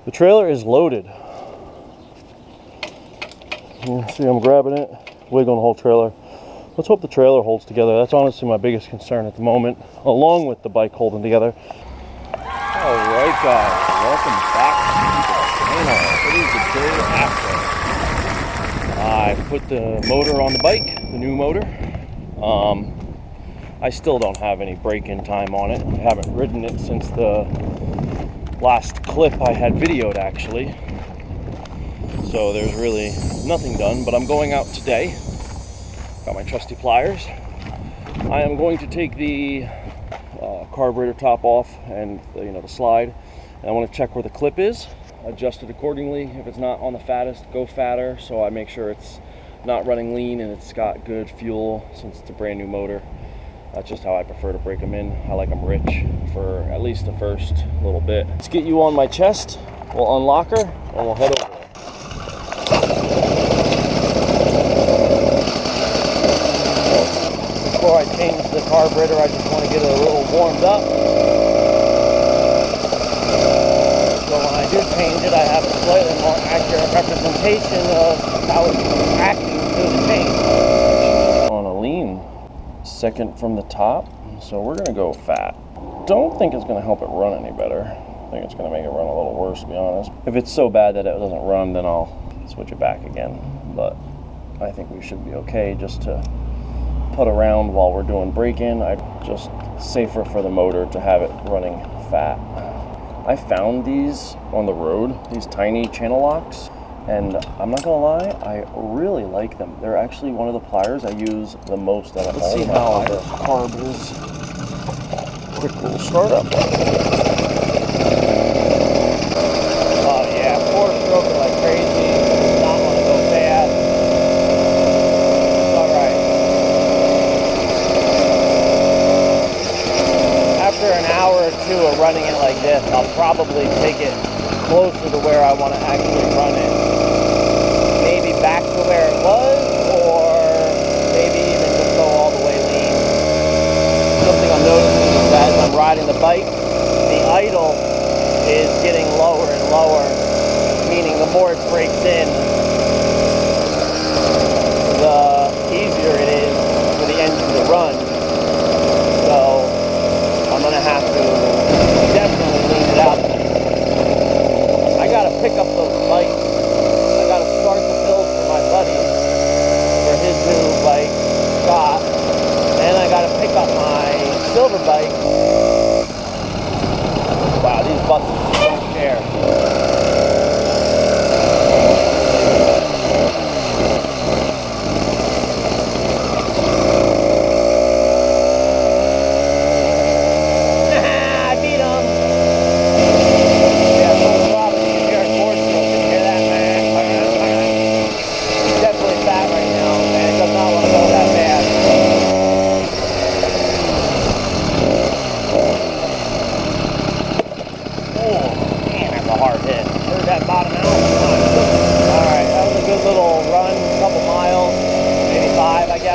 The trailer is loaded. You see I'm grabbing it, wiggling the whole trailer. Let's hope the trailer holds together. That's honestly my biggest concern at the moment, along with the bike holding together. Alright guys, welcome back to the channel. It is the day after I put the motor on the bike, the new motor. I still don't have any break-in time on it. I haven't ridden it since the last clip I had videoed actually. So there's really nothing done, but I'm going out today. Got my trusty pliers. I am going to take the carburetor top off and the slide, and I want to check where the clip is, adjust it accordingly. If it's not on the fattest, go fatter, so I make sure it's not running lean and it's got good fuel since it's a brand new motor. That's just how I prefer to break them in. I like them rich for at least the first little bit. Let's get you on my chest. We'll unlock her and we'll head over there. Before I change the carburetor, I just want to get it a little warmed up. So when I do change it, I have a slightly more accurate representation of how it's acting through the change. On a lean second from the top, so we're going to go fat. Don't think it's going to help it run any better. I think it's going to make it run a little worse, to be honest. If it's so bad that it doesn't run, then I'll switch it back again. But I think we should be okay just to put around while we're doing break-in. I just safer for the motor to have it running fat. I found these on the road, these tiny channel locks, and I'm not gonna lie, I really like them. They're actually one of the pliers I use the most out of all of my pliers. Let's see how the carb is. Quick little startup. Oh yeah, 4-stroke like crazy. Not want to go fast. All right. After an hour or two of running it like this, I'll probably take it closer to where I want to actually run it. Maybe back to where it was, or maybe even just go all the way lean. Something I'm noticing is that as I'm riding the bike, the idle is getting lower and lower, meaning the more it breaks in, the easier it is for the engine to run. So I'm going to have to definitely lean it out. I got to pick up those bikes. I got to start the build for my buddy for his new bike, Scott. And I got to pick up my silver bike. Wow, these buses don't care.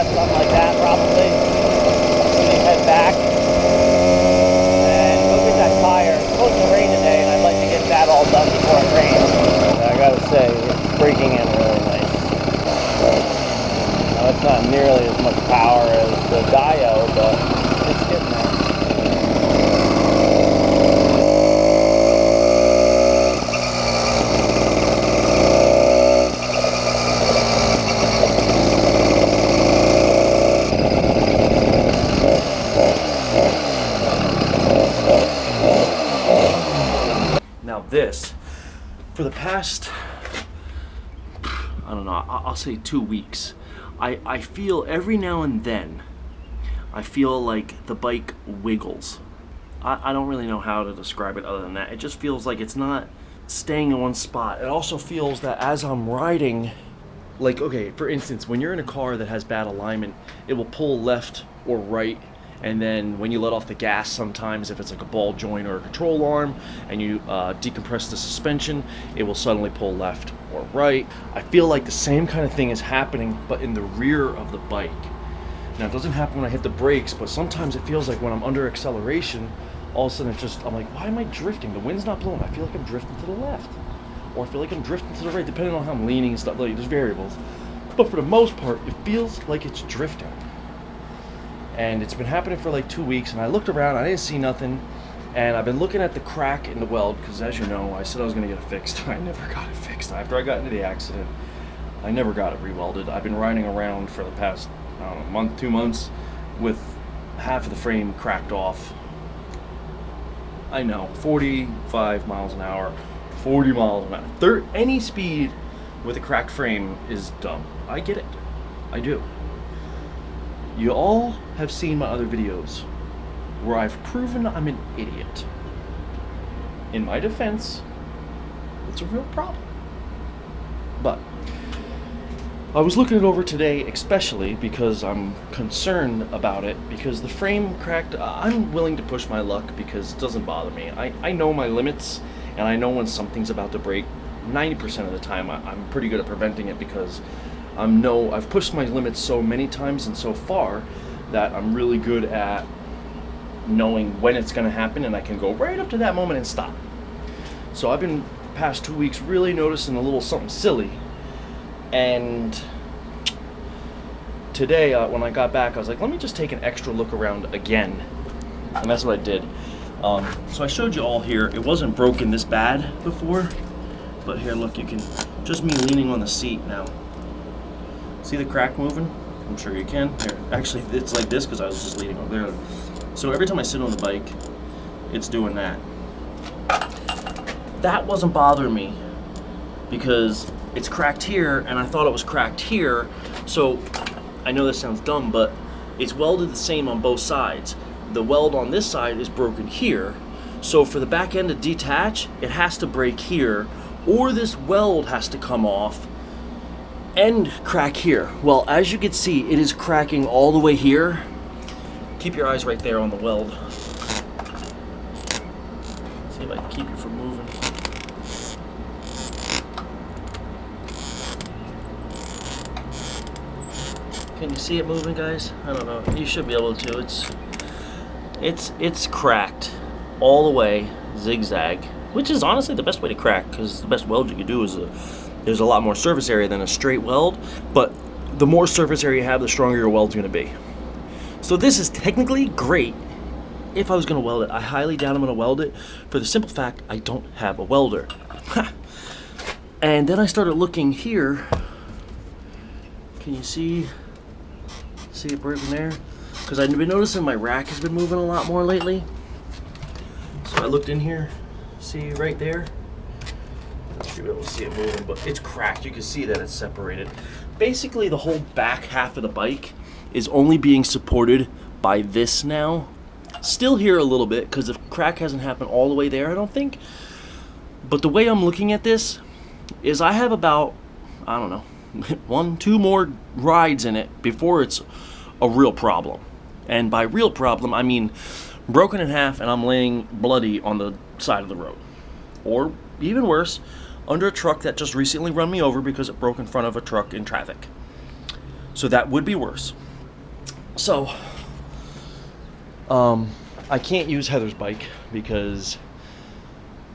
Something like that, probably. Let me head back and go get that tire. It's supposed to rain today, and I'd like to get that all done before it rains. I gotta say, it's breaking in really nice. Now, it's not nearly as much power as the Dio, but it's getting there. This, for the past, I don't know, I'll say 2 weeks, I feel every now and then, I feel like the bike wiggles. I don't really know how to describe it other than that. It just feels like it's not staying in one spot. It also feels that as I'm riding, like, okay, for instance, when you're in a car that has bad alignment, it will pull left or right. And then when you let off the gas, sometimes if it's like a ball joint or a control arm and you decompress the suspension, it will suddenly pull left or right. I feel like the same kind of thing is happening, but in the rear of the bike. Now, it doesn't happen when I hit the brakes, but sometimes it feels like when I'm under acceleration, all of a sudden I'm like, why am I drifting? The wind's not blowing. I feel like I'm drifting to the left, or I feel like I'm drifting to the right, depending on how I'm leaning and stuff. Like, there's variables, but for the most part, it feels like it's drifting. And it's been happening for like 2 weeks, and I looked around, I didn't see nothing, and I've been looking at the crack in the weld, because as you know, I said I was going to get it fixed. I never got it fixed. After I got into the accident, I never got it rewelded. I've been riding around for the past, I don't know, month, 2 months, with half of the frame cracked off. I know, 45 miles an hour, 40 miles an hour. Any speed with a cracked frame is dumb. I get it. I do. You all have seen my other videos where I've proven I'm an idiot. In my defense, it's a real problem. But I was looking it over today, especially because I'm concerned about it, because the frame cracked. I'm willing to push my luck because it doesn't bother me. I know my limits, and I know when something's about to break. 90% of the time, I'm pretty good at preventing it, because I've pushed my limits so many times and so far that I'm really good at knowing when it's going to happen, and I can go right up to that moment and stop. So I've been the past 2 weeks really noticing a little something silly, and today when I got back, I was like, let me just take an extra look around again, and that's what I did. So I showed you all here. It wasn't broken this bad before, but here, look, you can, just me leaning on the seat now. See the crack moving? I'm sure you can. Here, actually, it's like this because I was just leaning over there. So every time I sit on the bike, it's doing that. That wasn't bothering me because it's cracked here, and I thought it was cracked here. So I know this sounds dumb, but it's welded the same on both sides. The weld on this side is broken here. So for the back end to detach, it has to break here, or this weld has to come off and crack here. Well, as you can see, it is cracking all the way here. Keep your eyes right there on the weld. See if I can keep you from moving. Can you see it moving, guys? I don't know. You should be able to. It's cracked all the way, zigzag, which is honestly the best way to crack, because the best weld you can do is there's a lot more surface area than a straight weld, but the more surface area you have, the stronger your weld's going to be. So this is technically great if I was going to weld it. I highly doubt I'm going to weld it for the simple fact I don't have a welder. And then I started looking here. Can you see it broken there? Because I've been noticing my rack has been moving a lot more lately. So I looked in here, see right there? You should be able to see it moving, but it's cracked. You can see that it's separated. Basically, the whole back half of the bike is only being supported by this now. Still here a little bit, because the crack hasn't happened all the way there, I don't think. But the way I'm looking at this is I have about, I don't know, 1-2 more rides in it before it's a real problem. And by real problem, I mean broken in half and I'm laying bloody on the side of the road. Or even worse, under a truck that just recently run me over because it broke in front of a truck in traffic. So that would be worse. So, I can't use Heather's bike because,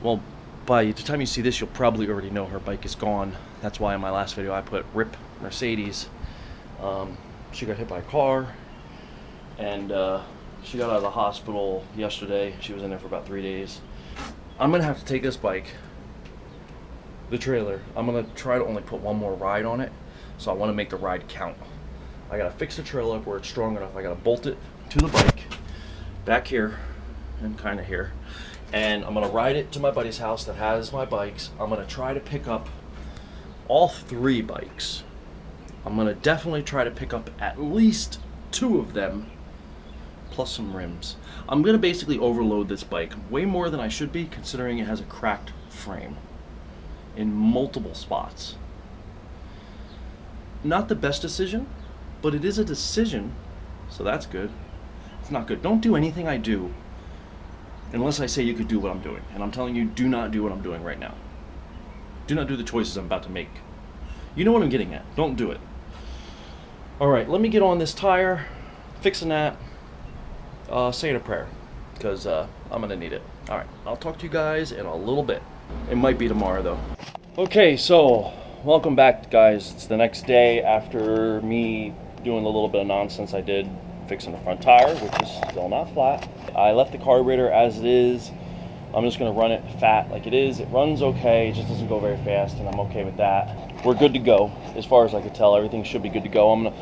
well, by the time you see this, you'll probably already know her bike is gone. That's why in my last video I put RIP Mercedes. She got hit by a car, and she got out of the hospital yesterday. She was in there for about 3 days. I'm gonna have to take this bike, the trailer, I'm gonna try to only put one more ride on it, so I want to make the ride count. I gotta fix the trailer up where it's strong enough. I gotta bolt it to the bike back here and kind of here, and I'm gonna ride it to my buddy's house that has my bikes. I'm gonna try to pick up all 3 bikes. I'm gonna definitely try to pick up at least 2 of them, plus some rims. I'm gonna basically overload this bike way more than I should be, considering it has a cracked frame in multiple spots. Not the best decision, but it is a decision, so that's good. It's not good. Don't do anything I do unless I say you could do what I'm doing. And I'm telling you, do not do what I'm doing right now. Do not do the choices I'm about to make. You know what I'm getting at. Don't do it. Alright, let me get on this tire, fixing that, saying a prayer, because I'm gonna need it. All right, I'll talk to you guys in a little bit. It might be tomorrow though. Okay, so welcome back, guys. It's the next day after me doing a little bit of nonsense I did fixing the front tire, which is still not flat. I left the carburetor as it is. I'm just gonna run it fat like it is. It runs okay, it just doesn't go very fast, and I'm okay with that. We're good to go. As far as I could tell, everything should be good to go. I'm gonna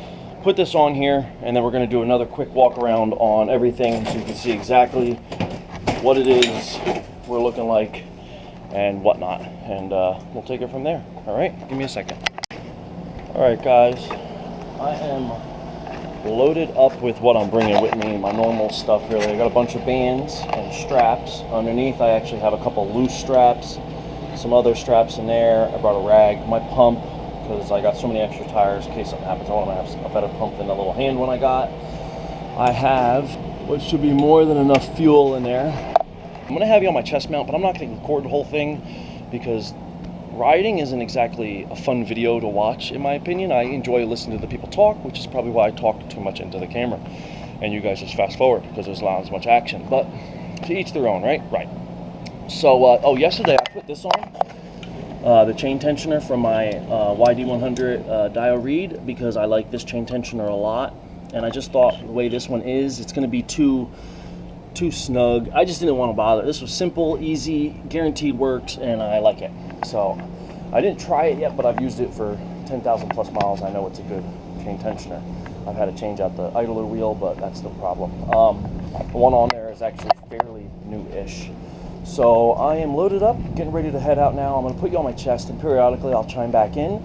put this on here, and then we're gonna do another quick walk around on everything so you can see exactly what it is we're looking like and whatnot, and we'll take it from there. All right, give me a second. All right, guys, I am loaded up with what I'm bringing with me, my normal stuff really. I got a bunch of bands and straps. Underneath I actually have a couple loose straps, some other straps in there. I brought a rag, my pump, because I got so many extra tires in case something happens. I want to have a better pump than the little hand one I got. I have what should be more than enough fuel in there. I'm going to have you on my chest mount, but I'm not going to record the whole thing because riding isn't exactly a fun video to watch, in my opinion. I enjoy listening to the people talk, which is probably why I talk too much into the camera. And you guys just fast forward because there's not as much action. But to each their own, right? Right. So, oh, yesterday I put this on, the chain tensioner from my YD100 Dio Reed, because I like this chain tensioner a lot. And I just thought the way this one is, it's going to be too snug. I just didn't want to bother. This was simple, easy, guaranteed works, and I like it. So I didn't try it yet, but I've used it for 10,000 plus miles. I know it's a good chain tensioner. I've had to change out the idler wheel, but that's the problem. The one on there is actually fairly new-ish. So I am loaded up, getting ready to head out now. I'm going to put you on my chest, and periodically I'll chime back in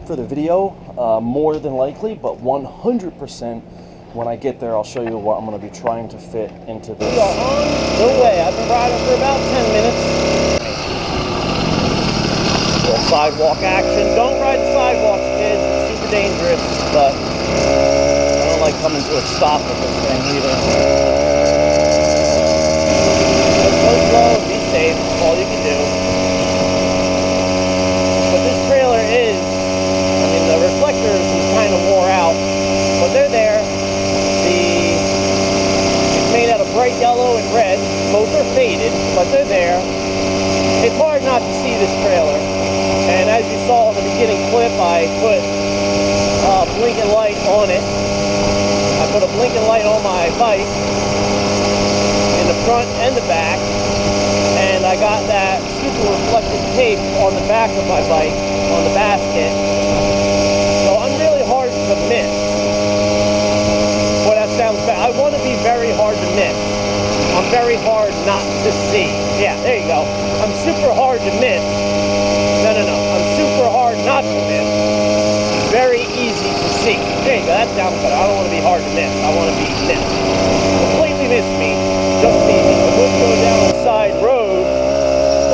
for the video, more than likely, but 100%. When I get there, I'll show you what I'm going to be trying to fit into this. We are on the way. I've been riding for about 10 minutes. A little sidewalk action. Don't ride the sidewalks, kids. It's super dangerous, but I don't like coming to a stop with this thing either. Just go slow, be safe. That's all you can do. But this trailer is, I mean, the reflectors is kind of wore out, but they're there. It's made out of bright yellow and red. Both are faded, but they're there. It's hard not to see this trailer. And as you saw in the beginning clip, I put a blinking light on it. I put a blinking light on my bike in the front and the back. And I got that super reflective tape on the back of my bike, on the basket. So I'm really hard to miss. Sounds bad. I want to be very hard to miss. I'm very hard not to see. Yeah, there you go. I'm super hard to miss. No. I'm super hard not to miss. Very easy to see. There you go. That sounds better. I don't want to be hard to miss. I want to be missed. Completely miss me. Just see me. I would go down the side road,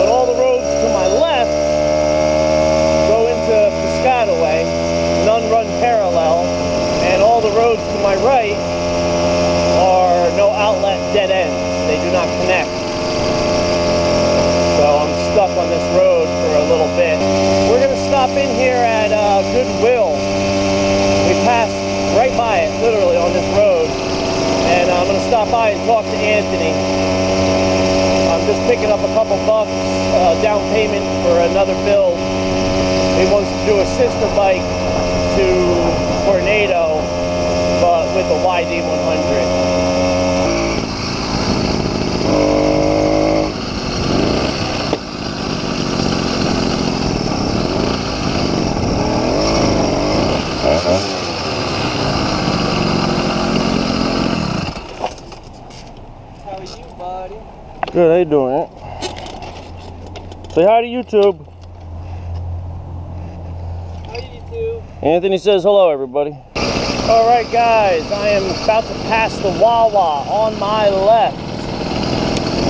but all the roads to my left go into Piscataway. None run parallel. And all the roads to my right are no outlet dead ends. They do not connect. So I'm stuck on this road for a little bit. We're going to stop in here at Goodwill. We passed right by it, literally, on this road. And I'm going to stop by and talk to Anthony. I'm just picking up a couple bucks down payment for another build. He wants to do a sister bike to Tornado, but with a YD100. How are you, buddy? Good, how you doing? Say hi to YouTube. Hi, YouTube. Anthony says hello, everybody. All right, guys, I am about to pass the Wawa on my left,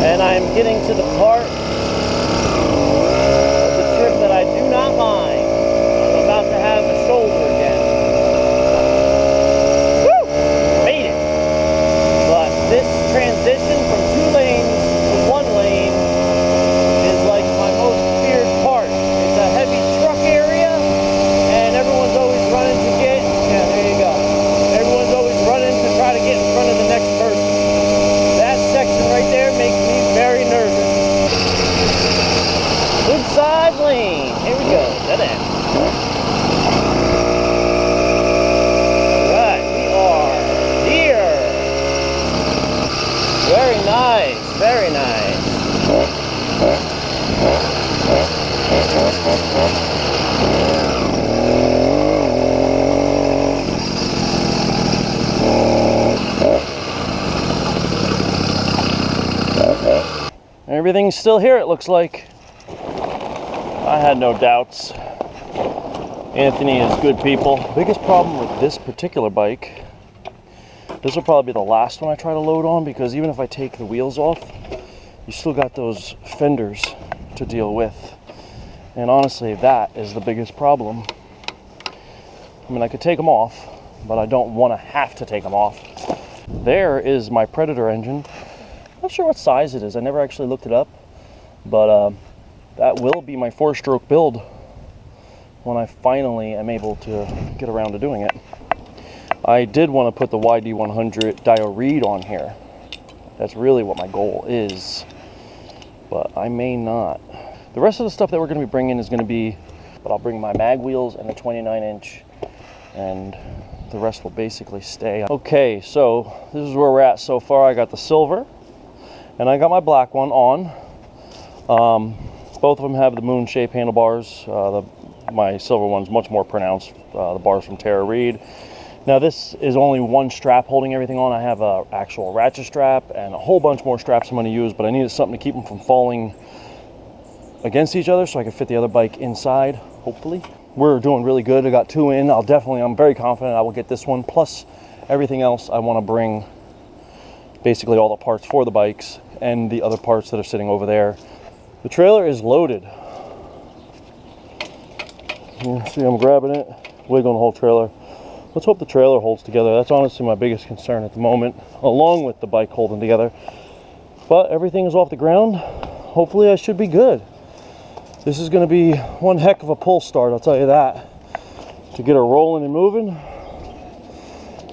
and I am getting to the part of the trip that I do not mind. I'm about to have a shoulder again. Woo! Made it. But this transition from 2 lanes to 1 lane is like my most feared part. It's a heavy truck area, and everyone's always running to get, yeah, there you go. Everyone's always running to try to get in front of the next person. That section right motorized lane. Here we go. Dead end. Alright, we are here. Very nice. Very nice. Everything's still here, it looks like. I had no doubts. Anthony is good people. Biggest problem with this particular bike, this will probably be the last one I try to load on, because even if I take the wheels off, you still got those fenders to deal with. And honestly, that is the biggest problem. I mean, I could take them off, but I don't want to have to take them off. There is my Predator engine. Not sure what size it is. I never actually looked it up, but that will be my 4-stroke build when I finally am able to get around to doing it. I did want to put the YD100 Dio Reed on here. That's really what my goal is, but I may not. The rest of the stuff that we're going to be bringing is going to be, but I'll bring my mag wheels and the 29-inch, and the rest will basically stay. Okay, so this is where we're at so far. I got the silver, and I got my black one on. Both of them have the moon shape handlebars. My silver one's much more pronounced, the bars from Tara Reid. Now this is only one strap holding everything on. I have an actual ratchet strap and a whole bunch more straps I'm going to use, but I needed something to keep them from falling against each other so I could fit the other bike inside, hopefully. We're doing really good. I got 2 in. I'm very confident I will get this one, plus everything else I want to bring, basically all the parts for the bikes and the other parts that are sitting over there. The trailer is loaded. You see I'm grabbing it, wiggling the whole trailer. Let's hope the trailer holds together. That's honestly my biggest concern at the moment, along with the bike holding together. But everything is off the ground. Hopefully I should be good. This is going to be one heck of a pull start, I'll tell you that. To get her rolling and moving,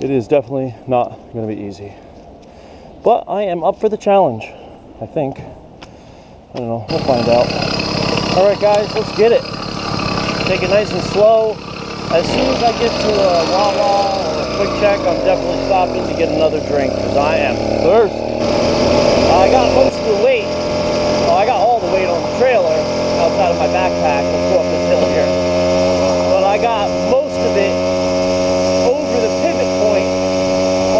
it is definitely not going to be easy. But I am up for the challenge, I think. I don't know, we'll find out. All right, guys, let's get it. Take it nice and slow. As soon as I get to a Wawa or a Quick Check, I'm definitely stopping to get another drink because I am thirsty. I got most of the weight. Well, I got all the weight on the trailer outside of my backpack. Let's go up this hill here. But I got most of it over the pivot point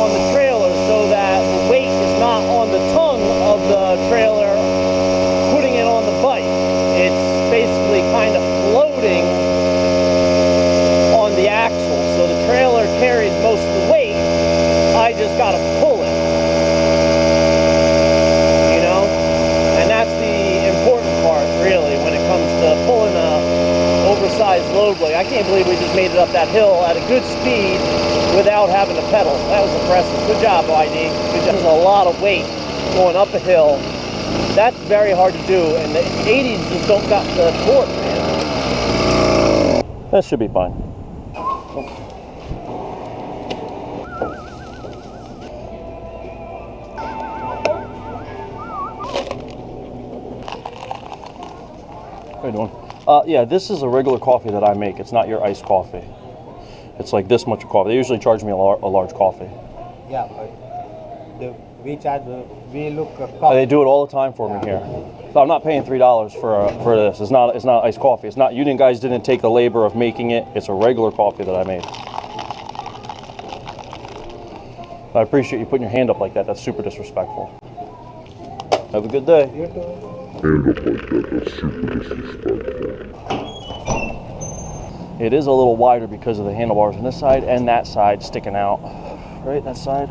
on the trailer so that the weight is not on the tongue of the trailer putting it on the bike. It's basically kind of floating on the axle. So the trailer carries most of the weight. I just got to pull it. You know? And that's the important part, really, when it comes to pulling a oversized load blade. I can't believe we just made it up that hill at a good speed without having to pedal. That was impressive. Good job, YD. Good job. There's a lot of weight going up a hill. That's very hard to do, and the 80s just don't got the torque, man. That should be fine. How you doing? Yeah, this is a regular coffee that I make. It's not your iced coffee. It's like this much of coffee. They usually charge me a large coffee. Yeah, but we look coffee. They do it all the time for me here. So I'm not paying $3 for this. It's not iced coffee. It's not. You guys didn't take the labor of making it. It's a regular coffee that I made. I appreciate you putting your hand up like that. That's super disrespectful. Have a good day. You too. Hand up like that, that's super disrespectful. It is a little wider because of the handlebars on this side and that side sticking out. Right, that side?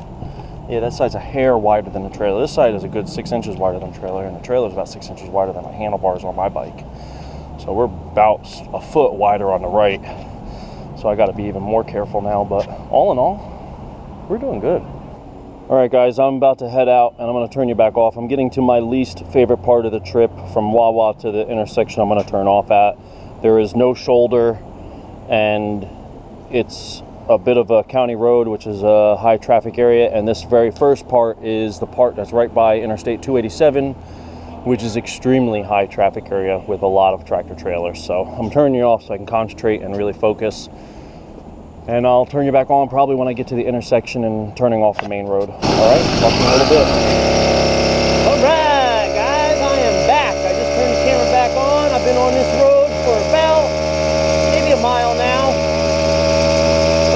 Yeah, that side's a hair wider than the trailer. This side is a good 6 inches wider than the trailer, and the trailer is about 6 inches wider than my handlebars on my bike. So we're about a foot wider on the right. So I got to be even more careful now, but all in all, we're doing good. All right, guys, I'm about to head out, and I'm going to turn you back off. I'm getting to my least favorite part of the trip, from Wawa to the intersection I'm going to turn off at. There is no shoulder, and it's a bit of a county road, which is a high traffic area, and this very first part is the part that's right by Interstate 287, which is extremely high traffic area with a lot of tractor trailers. So I'm turning you off so I can concentrate and really focus. And I'll turn you back on probably when I get to the intersection and turning off the main road. All right, talk to you in a little bit. All right, guys, I am back. I just turned the camera back on. I've been on this road for about maybe a mile now.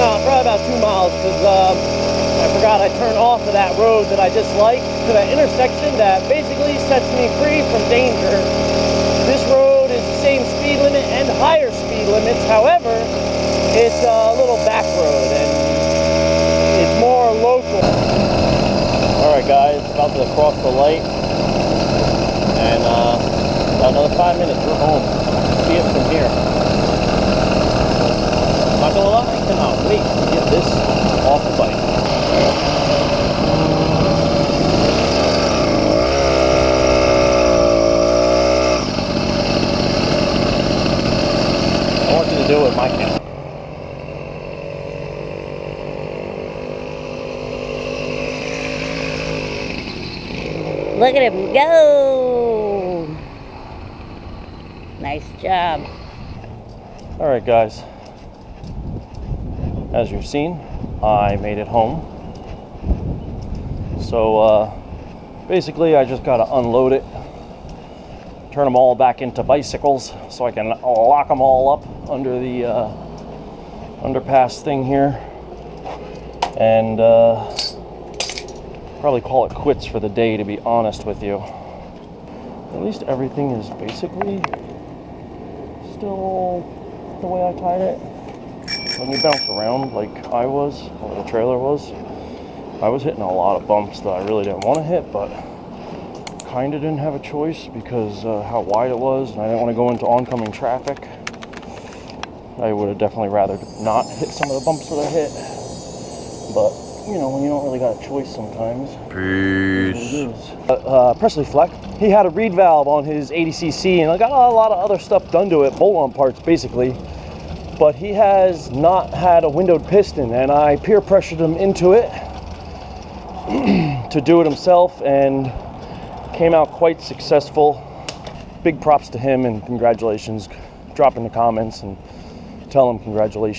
No, probably about 2 miles, because I forgot I turned off of that road that I just liked to that intersection that basically sets me free from danger. This road is the same speed limit and higher speed limits. However, it's a little back road and it's more local. Alright guys, about to cross the light, and about another 5 minutes we're home. See it from here. Not gonna lie, I cannot wait to get this off the bike. I want you to do it with my camera. Look at him go! Nice job. All right, guys. As you've seen, I made it home. So basically, I just got to unload it, turn them all back into bicycles, so I can lock them all up under the underpass thing here, and probably call it quits for the day, to be honest with you. At least everything is basically still the way I tied it. When you bounce around like I was, or the trailer was, I was hitting a lot of bumps that I really didn't want to hit, but kind of didn't have a choice because how wide it was, and I didn't want to go into oncoming traffic. I would have definitely rather not hit some of the bumps that I hit, but you know, when you don't really got a choice sometimes. Peace. Presley Fleck, he had a reed valve on his 80cc, and I got a lot of other stuff done to it, bolt-on parts basically, but he has not had a windowed piston, and I peer pressured him into it to do it himself, and came out quite successful. Big props to him, and congratulations. Drop in the comments and tell him congratulations.